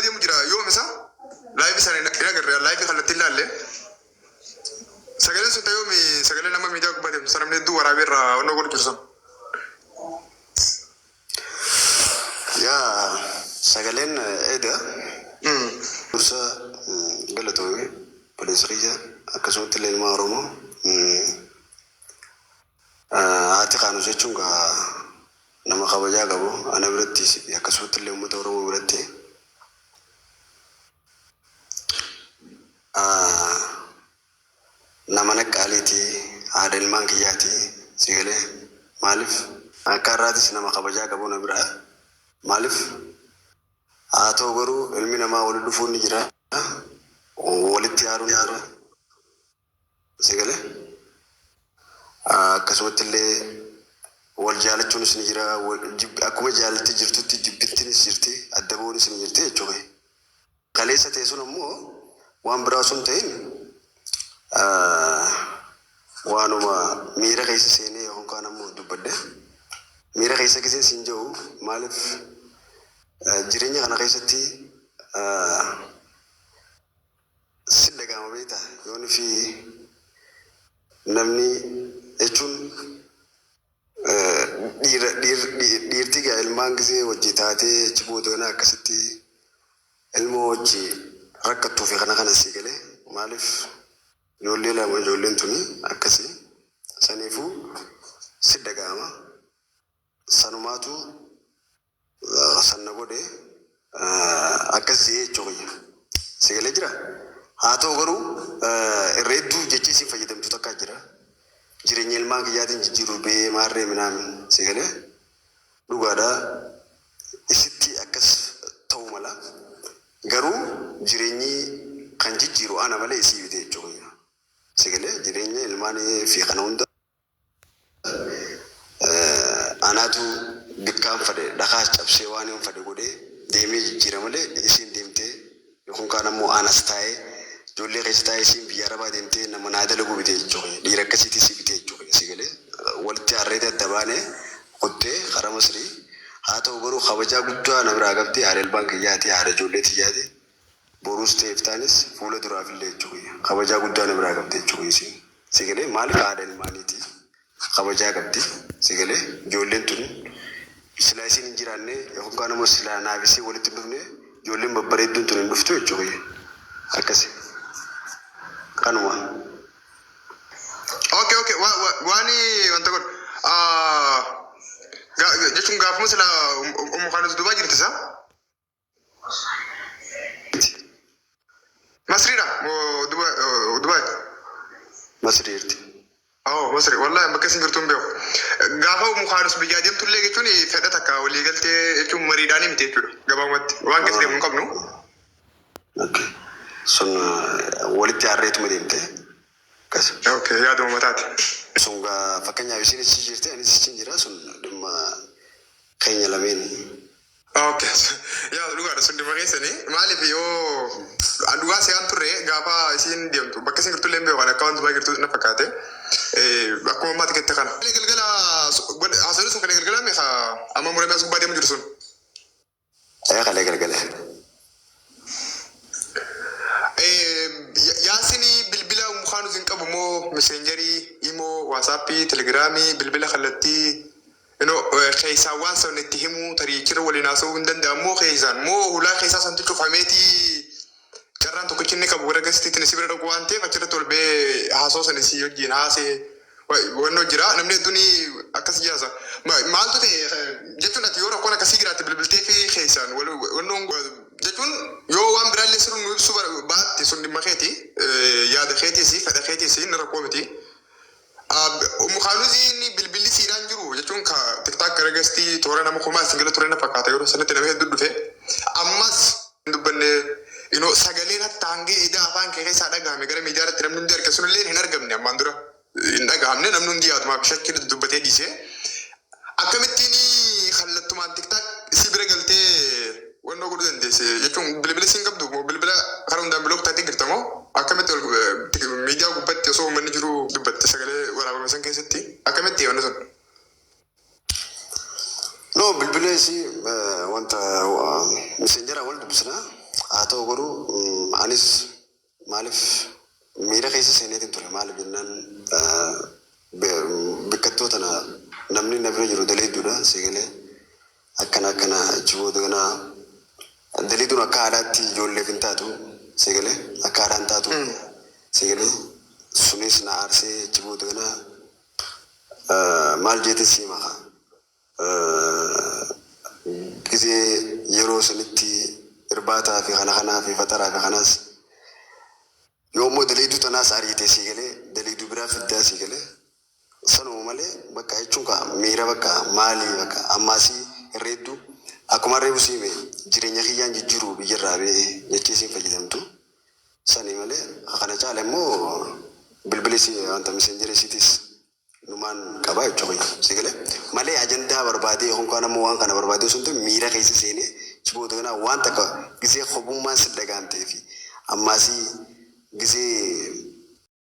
gubbaa deemu jira yoo misa laayivii sana hin agarre laayivii kallattii ilaalle sagaleen sun ta'ee yoomi sagalee nama miidiyaa gubbaa deemu sana namni hedduu waraabee irraa onnoo godhu jiru sun. Yaa sagaleen eda dursa galatoomi polisiriya akkasumatti illee ilmaa Oromoo haati kaanu jechuun nama kabajaa qabu ana biratti akkasumatti illee uummata Oromoo biratti nama naqqaaliiti haadha ilmaan kiyyaati sigalee maaliif akka irraatis nama kabajaa qabu na biraa maaliif haa ta'u garuu ilmi namaa wali dhufuun ni jira walitti yaaruun ni jira sigalee akkasumatti illee wal jaalachuunis ni jira akkuma jaalatti jirtutti jibbittinis jirti adda ba'uunis ni jirti jechuudha. Kaleessa ta'e sun ammoo waan biraa sun ta'in waanuma miira keessa seenee yookaan ammoo dubbadde miira keessa gisee siin jiru maaliif jireenya kana keessatti si dhagahama beekta yoon fi namni jechuun dhiirti gaa ilmaan gisee wajji taatee achi boodana akkasitti ilmoo wajji rakkattuu fi kana sii galee maaliif ijoollee lama ijoolleen tuni akkasii saniifuu si dhagahama sanumaatu sanna godhe akkasii jechuudha si galee jira haa ta'u garuu irra hedduu jechii siin fayyadamtu takkaa jira jireenya ilmaan kiyyaatiin jijjiiruu bee maarree minaamin si galee dhugaadhaa isitti akkas ta'uu mala garuu jireenyi kan jijjiiru ana malee isii bite jechuudha si galee jireenya ilmaan fi kana hunda anaatu bikkaan fadhe dhakaa cabsee waan hin fadhe godhee deemee jijjiira malee isiin deemtee yookaan kaan ammoo anas taa'ee ijoollee keessa taa'ee isiin biyya arabaa deemtee nama naa dalaguu bite jechuudha dhiira akkasiitti si bite jechuudha si galee walitti harreetti adda baanee qottee karaa Masrii haa ta'u garuu kabajaa guddaa na biraa qabdi haadha ilmaan kiyyaati haadha ijoollee tiyyaati boruus ta'eef taanis fuula duraaf illee jechuudha kabajaa guddaa na biraa qabdi jechuudha isiin si galee maaliif haadha ilmaaniiti kabajaa qabdi si galee ijoolleen tun silaa isiin hin jiraanne yookaan ammoo silaa naafisii walitti hin dhufne ijoolleen babbareedduun tun hin dhuftu jechuudha akkasi kanuma. Okay waani wanta godhu jechuun gaafuma sila umukhaanis Dubaay jirti isaa? Masriidha moo Dubaay? Masrii jirti. Masri wallahi bakka isin jirtuun beeku. Gaafa umukhaanis biyyaa deemtullee jechuun fedha takka walii galtee jechuun mariidhaan himte jechuudha gabaabumatti waan keessa deemu hin qabnu. Sun walitti harreetuma deemte. Yaaduma mataati. Sun fakkeenyaaf isiin isin jirti anis isin jira sun dhimma keenya lameen. Yaa dhugaadha sun dhimma keessanii maaliif yoo dhugaa se'aan turre gaafa isiin deemtu bakka isin jirtullee hin beekan akka wanti baay'ee jirtu na fakkaate akkuma ammaatti kette kana. Galgala haasawni sun kalee galgala meeqa amma muramee as gubbaa deemu jiru sun. Kalee galgala. Yaasini bilbila umukhaanis hin qabu moo messengerii imoo waasappii telegiraamii bilbila kallattii keessaa waan sana itti himu tarii jira waliin haasa'uu hin danda'amu keessaan moo ulaa keessaa santu cufameetii carraan tokkichi inni qabu gara gastiitti si bira dhaqu waan ta'eef achirratti ol bee haasoo sana si wajjin haasee wannoo jira namni hedduun akkas jaasa maaltu ta'e jechuun ati yoo rakkoon akkasii jiraate bilbiltee fi keessaan wannoon jechuun yoo waan biraallee sirriin nu ibsuu baatte sun dhimma keeti yaada keetiisi fedha keetiisi inni rakkoo miti. Umukhaanuziin bilbilli siidhaan jiru jechuun ka tiktaak gara gastii toora nama kumaa singila ture na fakkaata yeroo sanatti nama hedduu dhufe ammas dubbanne sagaleen hatta hangee idaa afaan kee keessaa dhagahame gara miidiyaa irratti namni hundi arge sunillee hin argamne ammaan dura hin dhagahamne namni hundi yaaduma shakkii dubbatee dhiise akkamittiin kallattumaan tiktaak si bira galtee wannoo godhuu dandeesse jechuun bilbila siin qabdu bilbila karaa hundaan biloo kutaatti girtamoo akkamitti miidiyaa gubbatti osoo uummanni jiru dubbatte sagalee waraabame san keessatti akkamitti wanni sun? No bilbila si wanta messengeraa wal dubbisna atau guru anis malif mira kaisa senetin ture malif jennan bekatto tana namni nabira jiru dalay duda segale akkana jibo dana dalay duna kaadatti jolle fintatu segale akaran tatu segale sunis na arse jibo dana mal jeti sima gize yero sanitti irbata fi khana fi fatara fi khanas yomo dalidu tanas arite sigale dalidu bira fidda sigale sanu male bakka echunka mira bakka mali bakka amasi redu akuma rebu sime jirenya khiyan jiru bijirabe yechisi fajidamtu sani male khana chale mo bilbilisi anta messenger cities numan kaba choy sigale male agenda barbadi hon kana mo wan kana barbadi suntu mira kaisi sene chibo dogana wan taka gize khobumma sidagante fi amasi gize